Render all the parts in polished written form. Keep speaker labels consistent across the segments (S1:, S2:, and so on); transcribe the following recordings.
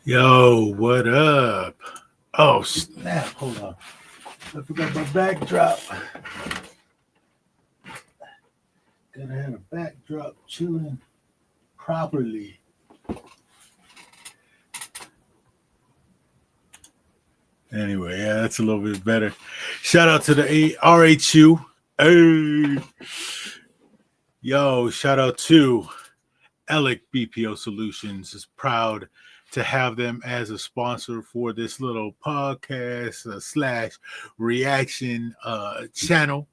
S1: Yo, what up? Oh, snap. Hold on. I forgot my backdrop. Gotta have a backdrop chilling properly. Anyway, yeah, that's a little bit better. Shout out to the RHU. Hey. Yo, shout out to Alec BPO Solutions. Is proud to have them as a sponsor for this little podcast slash reaction channel.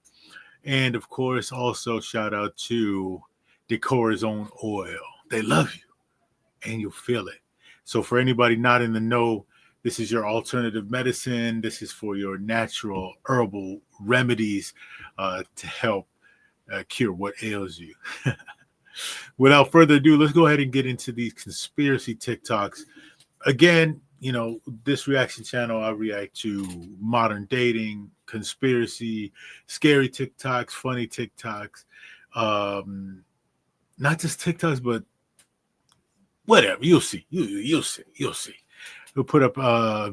S1: And of course, also shout out to Decor's Own Oil. They love you and you'll feel it. So, for anybody not in the know, this is your alternative medicine. This is for your natural herbal remedies to help cure what ails you. Without further ado, let's go ahead and get into these conspiracy TikToks. Again, this reaction channel, I react to modern dating, conspiracy, scary TikToks, funny TikToks, not just TikToks, but whatever. You'll see. You'll see. We'll put up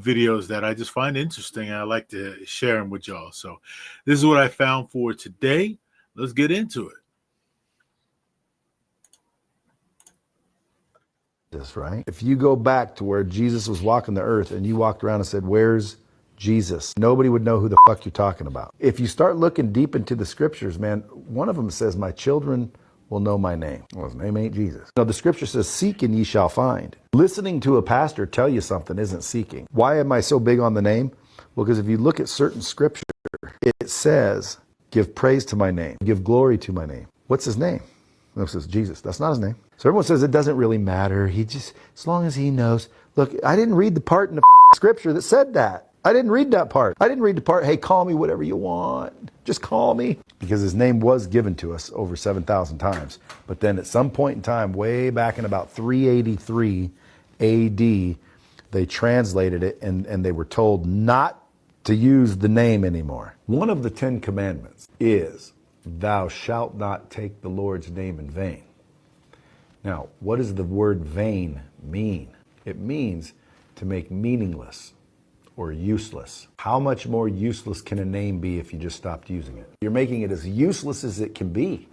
S1: videos that I just find interesting, and I like to share them with y'all. So this is what I found for today. Let's get into it.
S2: This, right? If you go back to where Jesus was walking the earth and you walked around and said, "Where's Jesus?" Nobody would know who the fuck you're talking about. If you start looking deep into the scriptures, man, one of them says, "My children will know my name." Well, his name ain't Jesus. No, the scripture says, "Seek and ye shall find." Listening to a pastor tell you something isn't seeking. Why am I so big on the name? Well, because if you look at certain scripture, it says, "Give praise to my name, give glory to my name." What's his name? It says Jesus. That's not his name. So everyone says it doesn't really matter. He just, as long as he knows. Look, I didn't read the part in the scripture that said that. I didn't read that part. I didn't read the part, "Hey, call me whatever you want. Just call me." Because his name was given to us over 7,000 times. But then at some point in time, way back in about 383 AD, they translated it and they were told not to use the name anymore. One of the 10 commandments is, "Thou shalt not take the Lord's name in vain." Now, what does the word vain mean? It means to make meaningless or useless. How much more useless can a name be if you just stopped using it? You're making it as useless as it can be.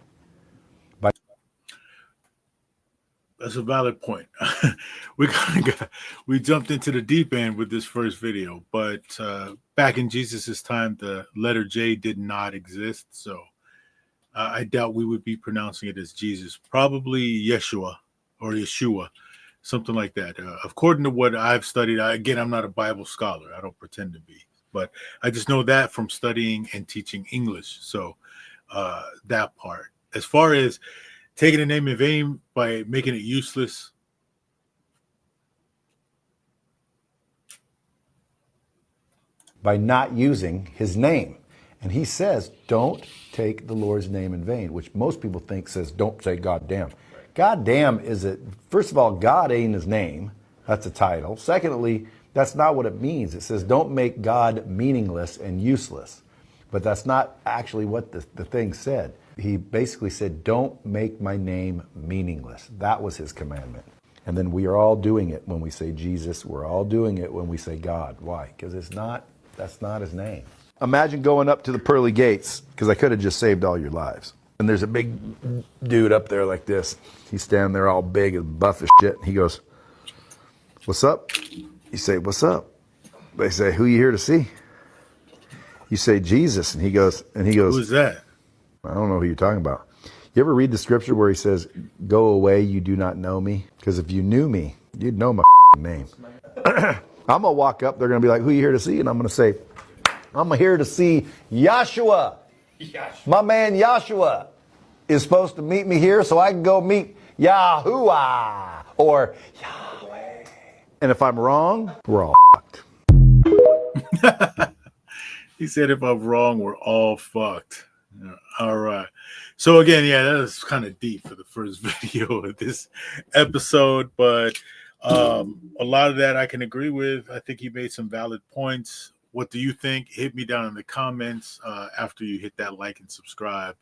S1: That's a valid point. We jumped into the deep end with this first video, but back in Jesus's time, the letter J did not exist, so I doubt we would be pronouncing it as Jesus. Probably Yeshua or Yeshua, something like that. According to what I've studied, again, I'm not a Bible scholar. I don't pretend to be, but I just know that from studying and teaching English. So that part. As far as taking a name in vain by making it useless,
S2: by not using his name. And he says, don't take the Lord's name in vain, which most people think says, don't say goddamn. Goddamn is it, first of all, God ain't his name. That's a title. Secondly, that's not what it means. It says, don't make God meaningless and useless. But that's not actually what the thing said. He basically said, don't make my name meaningless. That was his commandment. And then we are all doing it when we say Jesus. We're all doing it when we say God. Why? Because that's not his name. Imagine going up to the pearly gates, because I could have just saved all your lives. And there's a big dude up there like this. He's standing there all big and buff as shit. And he goes, "What's up?" You say, "What's up?" They say, "Who you here to see?" You say, "Jesus." And he goes,
S1: who's that?
S2: "I don't know who you're talking about." You ever read the scripture where he says, "Go away, you do not know me"? Because if you knew me, you'd know my name. I'm going to walk up. They're going to be like, "Who are you here to see?" And I'm going to say, "I'm here to see Yahshua. My man Yahshua is supposed to meet me here so I can go meet Yahuwah or Yahweh." And if I'm wrong, we're all fucked.
S1: He said, if I'm wrong, we're all fucked. All right. So again, yeah, that was kind of deep for the first video of this episode, but a lot of that I can agree with. I think he made some valid points. What do you think? Hit me down in the comments after you hit that like and subscribe,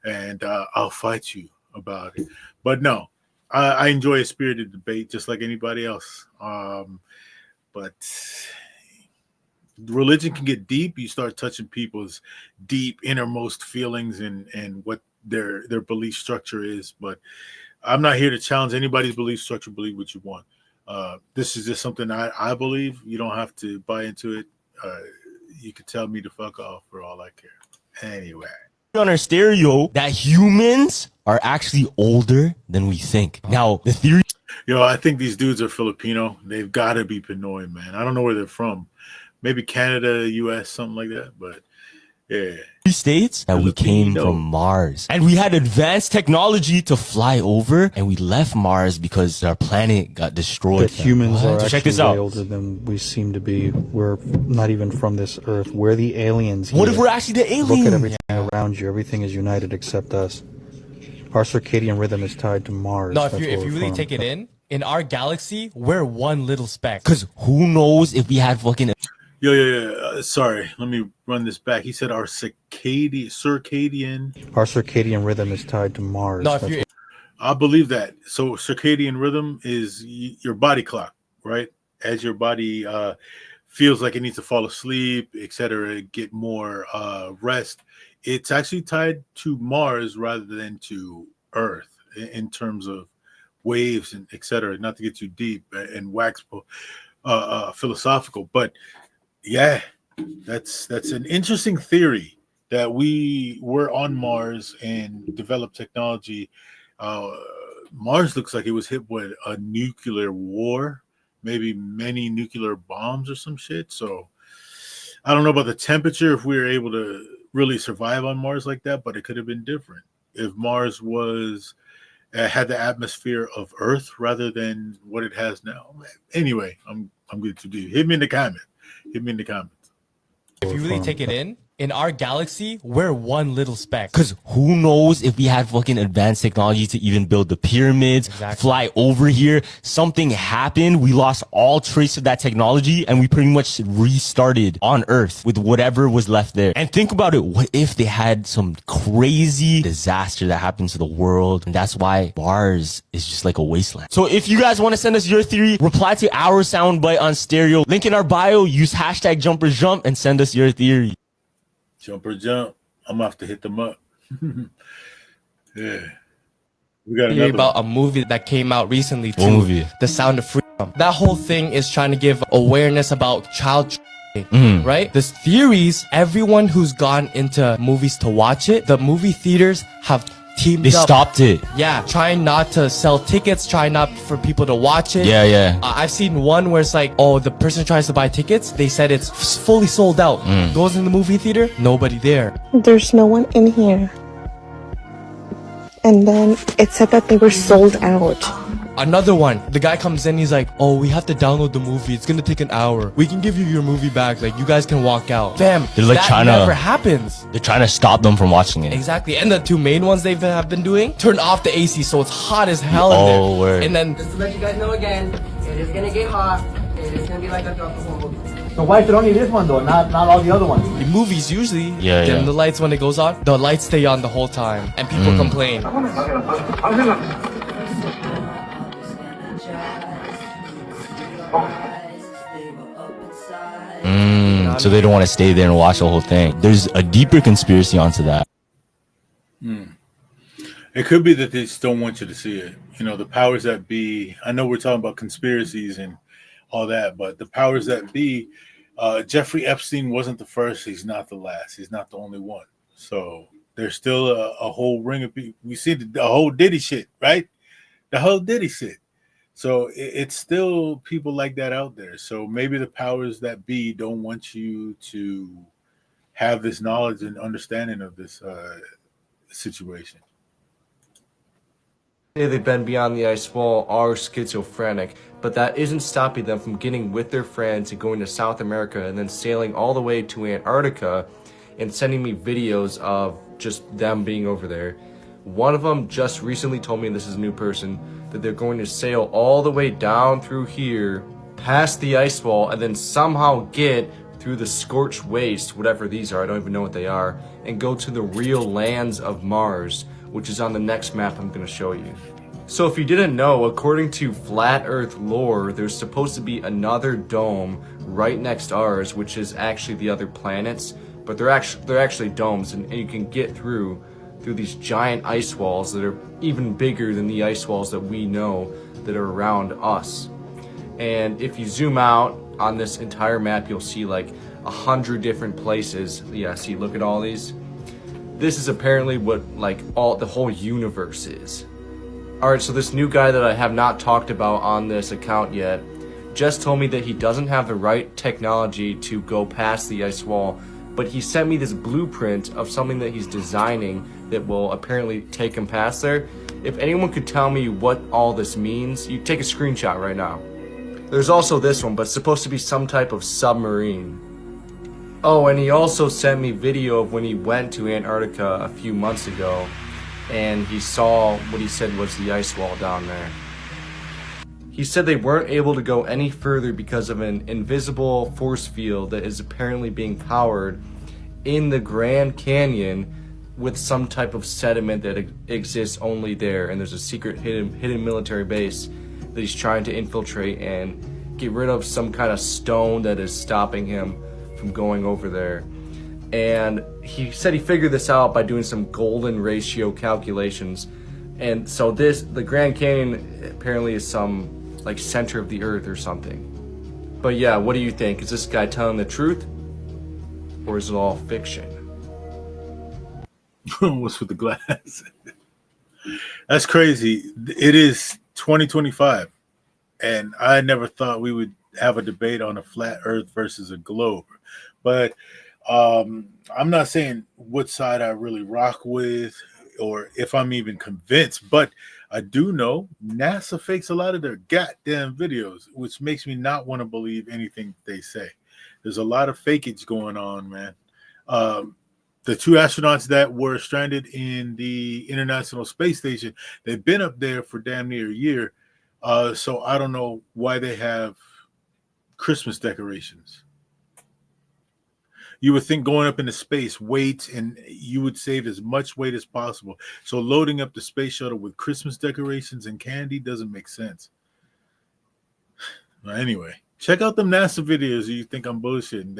S1: and I'll fight you about it. But no, I enjoy a spirited debate just like anybody else. But religion can get deep. You start touching people's deep innermost feelings and what their belief structure is. But I'm not here to challenge anybody's belief structure. Believe what you want. This is just something I believe. You don't have to buy into it. You can tell me to fuck off for all I care. Anyway,
S3: on our stereo that humans are actually older than we think. Now, the theory
S1: I think these dudes are Filipino. They've got to be Pinoy, man. I don't know where they're from. Maybe Canada, U.S., something like that. But yeah,
S3: states that we came from Mars, and we had advanced technology to fly over, and we left Mars because our planet got destroyed.
S4: That humans are
S3: So check
S4: actually
S3: this out.
S4: way older than we seem to be. We're not even from this Earth. We're the aliens here.
S3: What if we're actually the aliens?
S4: Look at everything around you. Everything is united except us. Our circadian rhythm is tied to Mars.
S5: No,
S4: That's
S5: if
S4: where
S5: you
S4: we're
S5: really
S4: from.
S5: take it in our galaxy, we're one little speck.
S3: Because who knows if we had fucking...
S1: Sorry, let me run this back. He said our circadian.
S4: Our circadian rhythm is tied to Mars.
S5: No, if
S4: That's
S5: you
S1: I believe that. So circadian rhythm is your body clock, right? As your body feels like it needs to fall asleep, etc., get more rest. It's actually tied to Mars rather than to Earth in terms of waves and etc. Not to get too deep and wax philosophical, but yeah, that's an interesting theory that we were on Mars and developed technology. Mars looks like it was hit with a nuclear war, maybe many nuclear bombs or some shit. So I don't know about the temperature if we were able to really survive on Mars like that, but it could have been different if Mars was had the atmosphere of Earth rather than what it has now. Anyway, I'm good to do. Hit me in the comments.
S5: if you really take it in our galaxy, we're one little speck.
S3: Because who knows if we had fucking advanced technology to even build the pyramids, fly over here. Something happened. We lost all trace of that technology, and we pretty much restarted on Earth with whatever was left there. And think about it. What if they had some crazy disaster that happened to the world? And that's why Mars is just like a wasteland. So if you guys want to send us your theory, reply to our soundbite on stereo. Link in our bio. Use hashtag #JumperJump and send us your theory.
S1: Jumper jump. I'm gonna have to hit them up. Yeah. We got
S5: About a movie that came out recently too.
S3: What movie?
S5: The Sound of Freedom. That whole thing is trying to give awareness about child right? There's theories. Everyone who's gone into movies to watch it, the movie theaters have teamed
S3: They
S5: up.
S3: stopped it.
S5: Yeah, trying not to sell tickets, trying not for people to watch it.
S3: Yeah.
S5: I've seen one where it's like, oh, the person tries to buy tickets. They said it's fully sold out. Goes in the movie theater, nobody there.
S6: There's no one in here. And then it said that they were sold out.
S5: Another one, the guy comes in, he's like, oh, we have to download the movie. It's gonna take an hour. We can give you your movie back. Like, you guys can walk out. Fam,
S3: They're like
S5: that
S3: trying to-
S5: never happens.
S3: They're trying to stop them from watching it.
S5: Exactly. And the two main ones they've have been doing, turn off the AC so it's hot as hell in there.
S3: Oh, word.
S5: And then
S7: Just to let you guys know again, it is gonna get hot. It is gonna be like that throughout the whole movie.
S8: So why is it only this one though, not all the other ones?
S5: the movies usually,
S3: Yeah.
S5: dim the lights when it goes on. The lights stay on the whole time. And people complain.
S3: So they don't want to stay there and watch the whole thing. There's a deeper conspiracy onto that.
S1: It could be that they just don't want you to see it. The powers that be. I know we're talking about conspiracies and all that, but the powers that be. Jeffrey Epstein wasn't the first. He's not the last. He's not the only one. So there's still a whole ring of people. We see the whole Diddy shit, right? The whole Diddy shit. So it's still people like that out there. So maybe the powers that be don't want you to have this knowledge and understanding of this situation.
S9: They've been beyond the ice wall are schizophrenic, but that isn't stopping them from getting with their friends and going to South America and then sailing all the way to Antarctica and sending me videos of just them being over there. One of them just recently told me, this is a new person, that they're going to sail all the way down through here, past the ice wall, and then somehow get through the scorched waste, whatever these are, I don't even know what they are, and go to the real lands of Mars, which is on the next map I'm going to show you. So if you didn't know, according to flat earth lore, there's supposed to be another dome right next to ours, which is actually the other planets, but they're actually domes, and you can get through these giant ice walls that are even bigger than the ice walls that we know that are around us. And if you zoom out on this entire map, you'll see like 100 different places. Yeah, see, look at all these. This is apparently what like the whole universe is. Alright, so this new guy that I have not talked about on this account yet just told me that he doesn't have the right technology to go past the ice wall, but he sent me this blueprint of something that he's designing that will apparently take him past there. If anyone could tell me what all this means, you take a screenshot right now. There's also this one, but it's supposed to be some type of submarine. Oh, and he also sent me video of when he went to Antarctica a few months ago, and he saw what he said was the ice wall down there. He said they weren't able to go any further because of an invisible force field that is apparently being powered in the Grand Canyon with some type of sediment that exists only there, and there's a secret hidden military base that he's trying to infiltrate and get rid of some kind of stone that is stopping him from going over there. And he said he figured this out by doing some golden ratio calculations. And so the Grand Canyon apparently is some like center of the earth or something. But yeah, what do you think? Is this guy telling the truth, or is it all fiction?
S1: What's with the glass? That's crazy. It is 2025, and I never thought we would have a debate on a flat earth versus a globe. But I'm not saying what side I really rock with or if I'm even convinced, but I do know NASA fakes a lot of their goddamn videos, which makes me not want to believe anything they say. There's a lot of fakeage going on, man. The two astronauts that were stranded in the International Space Station, they've been up there for damn near a year. So I don't know why they have Christmas decorations. You would think going up into space, weight, and you would save as much weight as possible. So loading up the space shuttle with Christmas decorations and candy doesn't make sense. Well, anyway, check out them NASA videos. You think I'm bullshitting.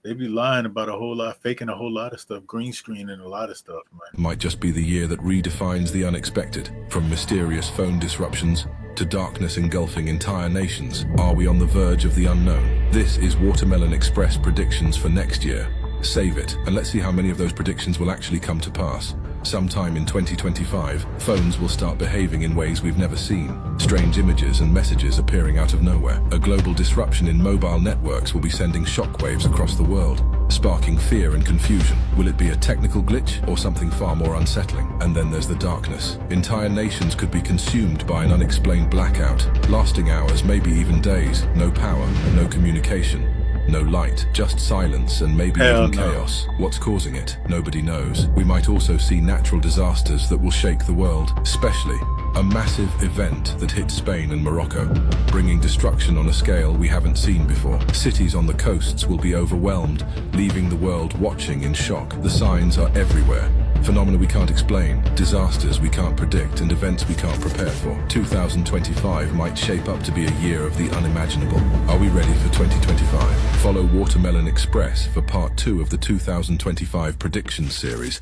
S1: They be lying about a whole lot, faking a whole lot of stuff, green screen and a lot of stuff, man.
S10: Might just be the year that redefines the unexpected. From mysterious phone disruptions to darkness engulfing entire nations, are we on the verge of the unknown? This is Watermelon Express predictions for next year. Save it, and let's see how many of those predictions will actually come to pass. Sometime in 2025, phones will start behaving in ways we've never seen. Strange images and messages appearing out of nowhere. A global disruption in mobile networks will be sending shockwaves across the world, sparking fear and confusion. Will it be a technical glitch or something far more unsettling? And then there's the darkness. Entire nations could be consumed by an unexplained blackout, lasting hours, maybe even days. No power, no communication. No light, just silence and maybe even chaos. What's causing it? Nobody knows. We might also see natural disasters that will shake the world, especially a massive event that hit Spain and Morocco, bringing destruction on a scale we haven't seen before. Cities on the coasts will be overwhelmed, leaving the world watching in shock. The signs are everywhere. Phenomena we can't explain, disasters we can't predict, and events we can't prepare for. 2025 might shape up to be a year of the unimaginable. Are we ready for 2025? Follow Watermelon Express for part 2 of the 2025 predictions series.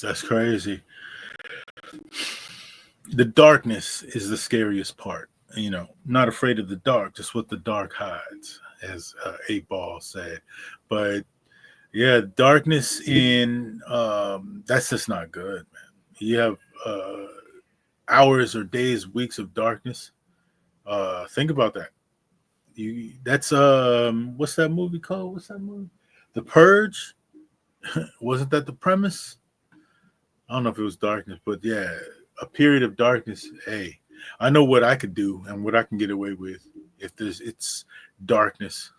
S1: That's crazy. The darkness is the scariest part. You know, not afraid of the dark, just what the dark hides, as 8-Ball said. But yeah, darkness in that's just not good, man. You have hours or days, weeks of darkness. Think about that. That's what's that movie called? What's that movie? The Purge. Wasn't that the premise? I don't know if it was darkness, but yeah, a period of darkness. Hey, I know what I could do and what I can get away with if it's darkness.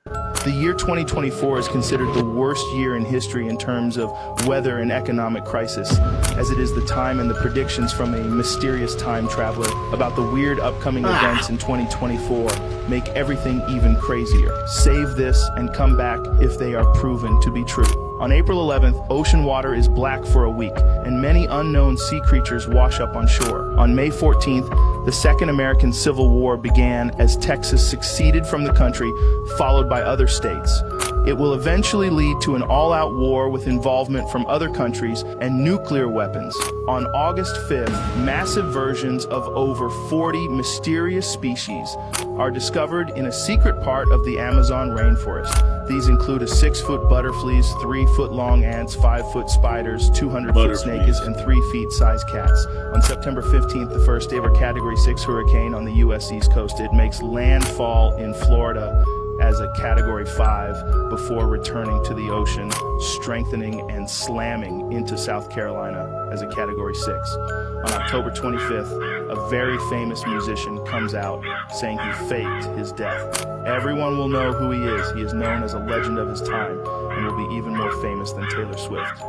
S11: The year 2024 is considered the worst year in history in terms of weather and economic crisis, as it is the time and the predictions from a mysterious time traveler about the weird upcoming events in 2024 make everything even crazier. Save this and come back if they are proven to be true. On April 11th, ocean water is black for a week, and many unknown sea creatures wash up on shore. On May 14th, the Second American Civil War began as Texas seceded from the country, followed by other states. It will eventually lead to an all-out war with involvement from other countries and nuclear weapons. On August 5th, massive versions of over 40 mysterious species are discovered in a secret part of the Amazon rainforest. These include a 6-foot butterflies, 3-foot-long ants, 5-foot spiders, 200-foot snakes, and 3-foot sized cats. On September 15th, the first ever Category 6 hurricane on the U.S. East Coast, it makes landfall in Florida as a Category 5 before returning to the ocean, strengthening and slamming into South Carolina as a Category 6. On October 25th, a very famous musician comes out saying he faked his death. Everyone will know who he is. He is known as a legend of his time and will be even more famous than Taylor Swift.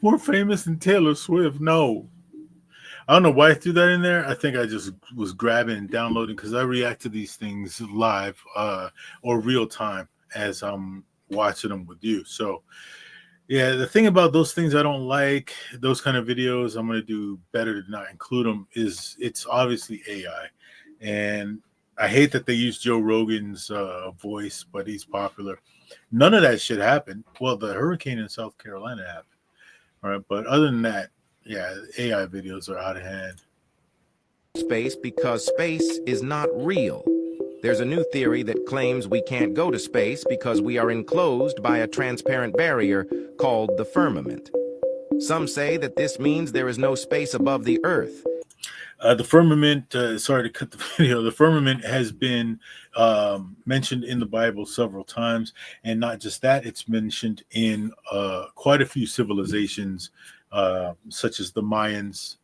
S1: More famous than Taylor Swift? No. I don't know why I threw that in there. I think I just was grabbing and downloading because I react to these things live or real time as I'm watching them with you. So, yeah, the thing about those things I don't like, those kind of videos, I'm going to do better to not include them, is it's obviously AI. And I hate that they use Joe Rogan's voice, but he's popular. None of that shit happened. Well, the hurricane in South Carolina happened. All right, but other than that, yeah, AI videos are out of hand.
S12: Space because space is not real. There's a new theory that claims we can't go to space because we are enclosed by a transparent barrier called the firmament. Some say that this means there is no space above the Earth.
S1: The firmament, sorry to cut the video, the firmament has been mentioned in the Bible several times. And not just that, it's mentioned in quite a few civilizations, such as the Mayans,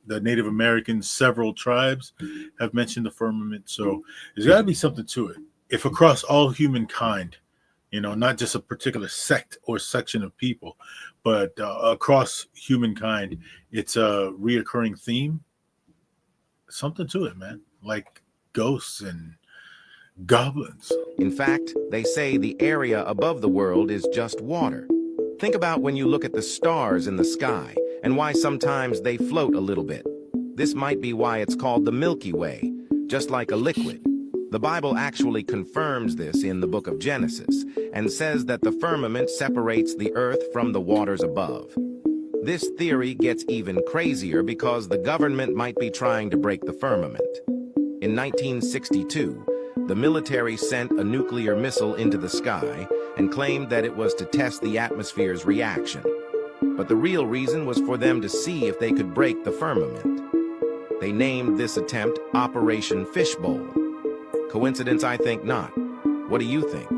S1: the Native Americans. Several tribes have mentioned the firmament. So there's got to be something to it. If across all humankind, you know, not just a particular sect or section of people, but across humankind, it's a reoccurring theme. Something to it, man. Like ghosts and goblins.
S12: In fact, they say the area above the world is just water. Think about when you look at the stars in the sky and why sometimes they float a little bit. This might be why it's called the Milky Way, just like a liquid. The Bible actually confirms this in the book of Genesis and says that the firmament separates the earth from the waters above. This theory gets even crazier because the government might be trying to break the firmament. In 1962, the military sent a nuclear missile into the sky and claimed that it was to test the atmosphere's reaction. But the real reason was for them to see if they could break the firmament. They named this attempt Operation Fishbowl. Coincidence? I think not. What do you think?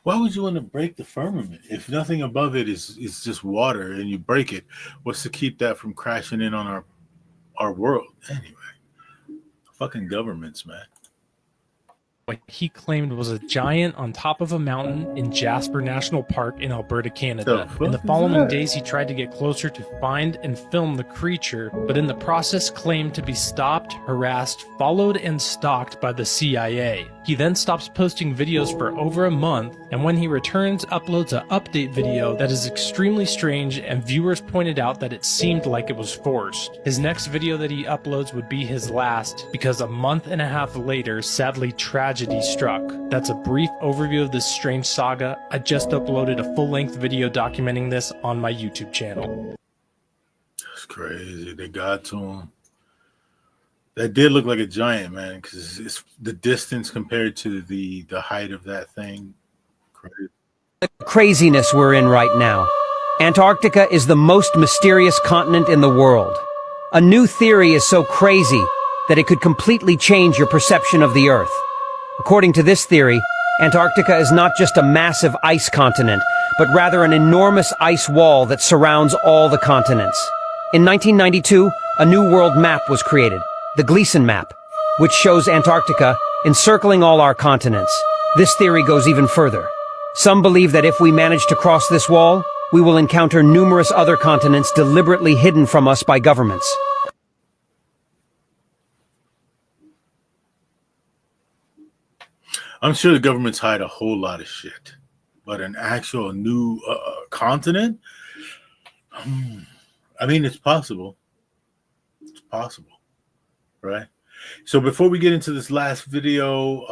S1: Why would you want to break the firmament? If nothing above it is just water and you break it, what's to keep that from crashing in on our world? Anyway, fucking governments, man.
S13: What he claimed was a giant on top of a mountain in Jasper National Park in Alberta, Canada. In the following days, he tried to get closer to find and film the creature, but in the process claimed to be stopped, harassed, followed, and stalked by the CIA. He then stops posting videos for over a month, and when he returns, uploads an update video that is extremely strange, and viewers pointed out that it seemed like it was forced. His next video that he uploads would be his last, because a month and a half later, sadly, tragedy struck. That's a brief overview of this strange saga. I just uploaded a full-length video documenting this on my YouTube channel.
S1: That's crazy. They got to him. That did look like a giant, man, because it's the distance compared to the height of that thing. Crazy.
S14: The craziness we're in right now. Antarctica is the most mysterious continent in the world. A new theory is so crazy that it could completely change your perception of the Earth. According to this theory, Antarctica is not just a massive ice continent, but rather an enormous ice wall that surrounds all the continents. In 1992, a new world map was created, the Gleason map, which shows Antarctica encircling all our continents. This theory goes even further. Some believe that if we manage to cross this wall, we will encounter numerous other continents deliberately hidden from us by governments.
S1: I'm sure the governments hide a whole lot of shit. but an actual new continent. I mean, it's possible. It's possible, right? So before we get into this last video,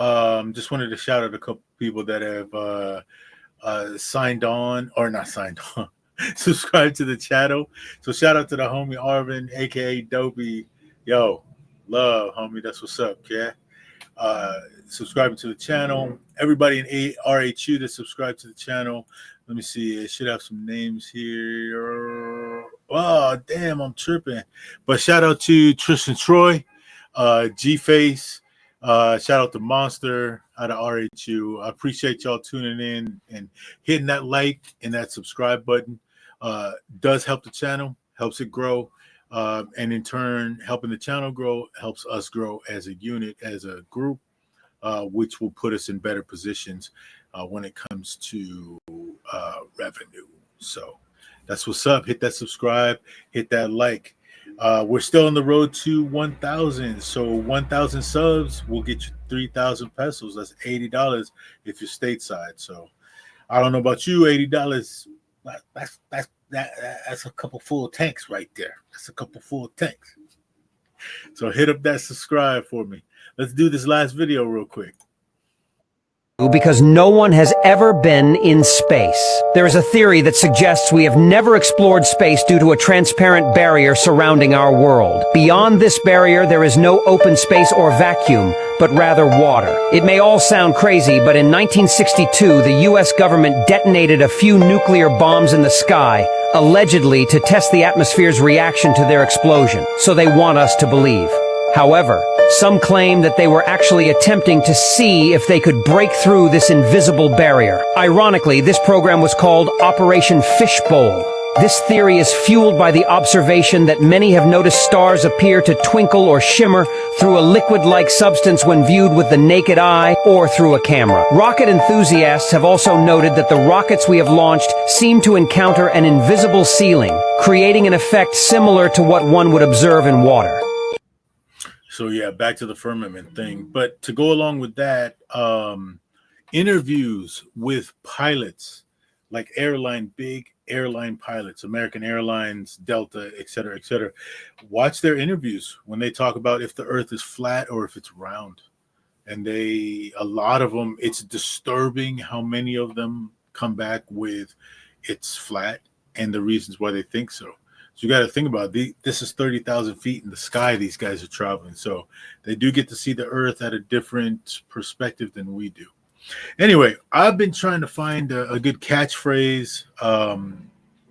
S1: just wanted to shout out a couple people that have signed on, or not signed on, subscribe to the channel. So shout out to the homie Arvin, aka Dopey. Yo, love, homie. That's what's up, yeah. Subscribing to the channel. Everybody in RHU that subscribe to the channel. Let me see. It should have some names here. Oh, damn, I'm tripping. But shout out to Tristan Troy, G-Face. Shout out to Monster out of RHU. I appreciate y'all tuning in and hitting that like and that subscribe button. Does help the channel, helps it grow. And in turn, helping the channel grow helps us grow as a unit, as a group, which will put us in better positions when it comes to revenue. So that's what's up. Hit that subscribe, hit that like. We're still on the road to 1,000. So 1,000 subs will get you 3,000 pesos. That's $80 if you're stateside. So I don't know about you, $80. That's a couple full tanks right there. That's a couple full tanks. So hit up that subscribe for me. Let's do this last video real quick.
S14: Because no one has ever been in space. There is a theory that suggests we have never explored space due to a transparent barrier surrounding our world. Beyond this barrier, there is no open space or vacuum, but rather water. It may all sound crazy, but in 1962, the US government detonated a few nuclear bombs in the sky, allegedly to test the atmosphere's reaction to their explosion. So they want us to believe. However, some claim that they were actually attempting to see if they could break through this invisible barrier. Ironically, this program was called Operation Fishbowl. This theory is fueled by the observation that many have noticed stars appear to twinkle or shimmer through a liquid-like substance when viewed with the naked eye or through a camera. Rocket enthusiasts have also noted that the rockets we have launched seem to encounter an invisible ceiling, creating an effect similar to what one would observe in water.
S1: So yeah, back to the firmament thing. But to go along with that, interviews with pilots, like big airline pilots, American Airlines, Delta, et cetera, et cetera. Watch their interviews when they talk about if the earth is flat or if it's round. And a lot of them, it's disturbing how many of them come back with it's flat and the reasons why they think so. So you got to think about this is 30,000 feet in the sky these guys are traveling. So they do get to see the earth at a different perspective than we do. Anyway, I've been trying to find a good catchphrase.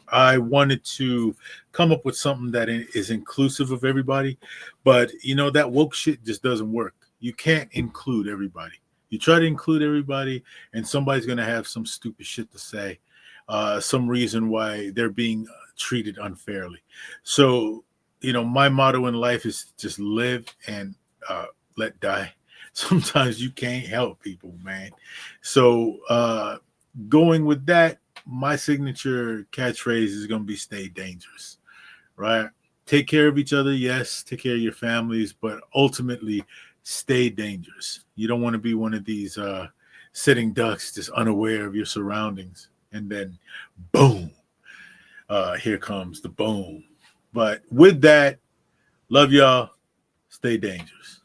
S1: I wanted to come up with something that is inclusive of everybody. But, you know, that woke shit just doesn't work. You can't include everybody. You try to include everybody and somebody's going to have some stupid shit to say. Some reason why they're being treated unfairly. So, you know, my motto in life is just live and let die. Sometimes you can't help people, man. So going with that, my signature catchphrase is going to be stay dangerous, right? Take care of each other. Yes. Take care of your families, but ultimately stay dangerous. You don't want to be one of these sitting ducks just unaware of your surroundings. And then boom, here comes the boom. But with that, love y'all. Stay dangerous.